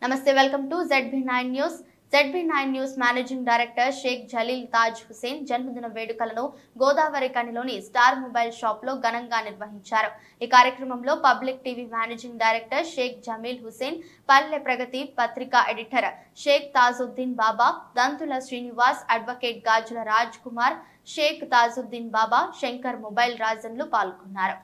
నమస్తే, welcome to ZB9 news. ZB9 news managing director Sheikh Jaleel Taj Hussain జన్మదిన వేడుకలను గోదావరి కనిలోని స్టార్ మొబైల్ షాప్ లో ఘనంగా నిర్వహించారు. ఈ కార్యక్రమంలో public TV managing director Sheikh Jameel Hussain, Palle Pragathi పత్రికా editor Sheikh Tajuddin Baba, Dantula Srinivas, advocate Gajula Raj Kumar, Sheikh Tajuddin Baba, Shankar mobile రాజన్లు పాల్గొన్నారు.